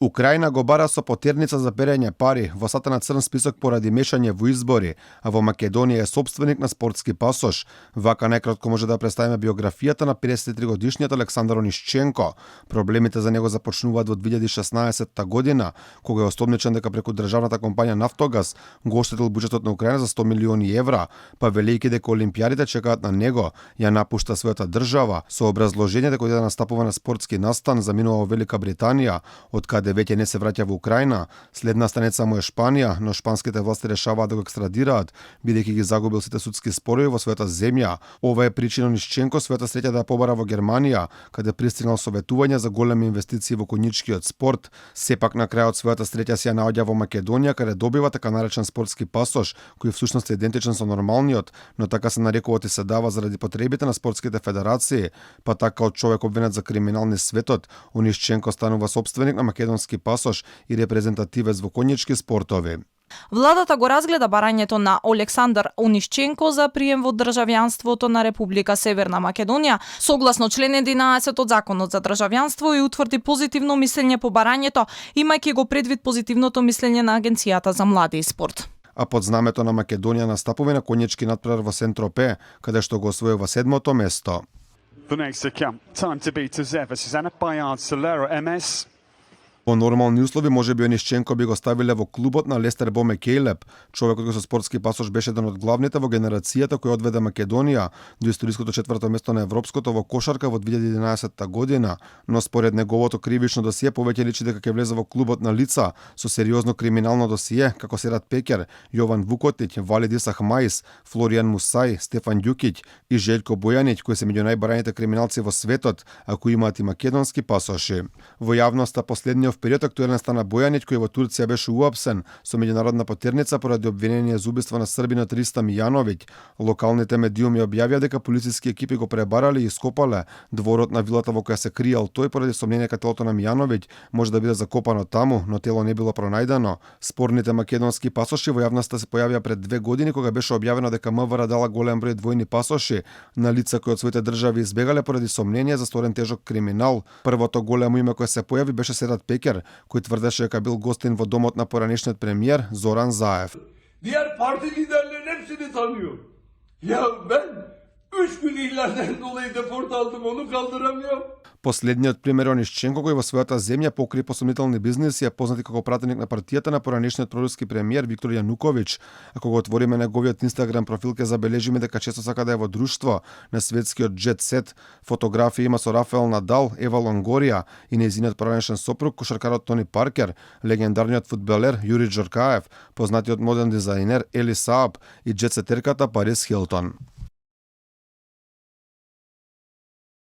Украина го бара со потерница за перење пари во сата на црн список поради мешање во избори, а во Македонија е собственик на спортски пасош. Вака најкратко може да представиме биографијата на 53-годишниот Александар Онишченко. Проблемите за него започнуваат во 2016 година, кога е остомничен дека преку државната компанија Нафтогаз го оштетил буџетот на Украина за 100 милиони евра, па велејќи дека олимпијадите чекаат на него, ја напушта својата држава со образложение дека оди да настапува на спортски настан заминува во Велика Британија, од каде веќе не се враќа во Украина. Следна станица му е Шпанија, но шпанските власти решаваат да го екстрадираат, бидејќи ги загубил сите судски спорови во својата земја. Ова е причина Онишченко својата среќа да ја побара во Германија, каде пристигнал со ветување за големи инвестиции во конјичкиот спорт. Сепак на крајот својата среќа се ја наоѓа во Македонија, каде добива така наречен спортски пасош, кој всушност е идентичен со нормалниот, но така се нарекува и се дава заради потребите на спортските федерации, па така од човек обвинет за криминални светот, Онишченко станува собственик на македонски пасош и репрезентативец во конјички спортови. Владата го разгледа барањето на Александар Онишченко за прием во државјанството на Република Северна Македонија, согласно член 11 од Законот за државјанство, и утврди позитивно мислење по барањето, имајќи го предвид позитивното мислење на Агенцијата за млади и спорт. А под знамето на Македонија настапува на конјички натпревар во Сент-Тропе, каде што го освојува 7-то место. The next account, time to beat to Zeva, Susanna Bayard, Solero, MS. Во нормални услови можеби Онишченко би го ставиле во клубот на Лестер Боме Кейлеп. Човекот кој со спортски пасош беше еден од главните во генерацијата кој одведе Македонија до историското 4-то место на европското во кошарка во 2011 година, но според неговото кривично досие повеќе личи дека ќе влезе во клубот на лица со сериозно криминално досие, како Серат Пекер, Јован Вукотиќ, Валид Исахмаис, Флоријан Мусај, Стефан Ѓукиќ и Желко Бојаниќ, кои се меѓу најбараните криминалци во светот, а кои имаат и македонски пасоши. Во јавноста последниот период актуелен стана Бојаниќ, кој во Турција беше уапсен со меѓународна потерница поради обвинение за убиство на србинот Ристам Јановиќ. Локалните медиуми објавија дека полициски екипи го пребарале и ископале дворот на вилата во која се криел тој поради сомнение дека телото на Јановиќ може да биде закопано таму, но тело не било пронајдено. Спорните македонски пасоши во јавноста се појавија пред 2 години кога беше објавено дека МВР дала голем број двојни пасоши на лица кои од своите држави избегале поради сомнение за сторен тежок криминал. Првото големо име кое се појави беше Серат Пекер, кој тврдеше дека бил гостин во домот на поранешниот премиер Зоран Заев. Diğer parti liderlerin hepsini tanıyor. Ya ben 3 gün ihlalden dolayı deport aldım, onu kaldıramıyorum. Последниот пример Онишченко, кој во својата земја покри посомнителни бизниси, е познат како пратеник на партијата на поранешниот проруски премиер Виктор Јануковиќ. Ако го отвориме неговиот Инстаграм профил, ќе забележиме дека често сака да е во друштво на светскиот джет сет. Фотографии има со Рафаел Надал, Ева Лонгорија и нејзиниот поранешен сопруг кошаркарот Тони Паркер, легендарниот фудбалер Јури Џоркаев, познатиот моден дизајнер Ели Сааб и джет сетерката Парис Хилтон.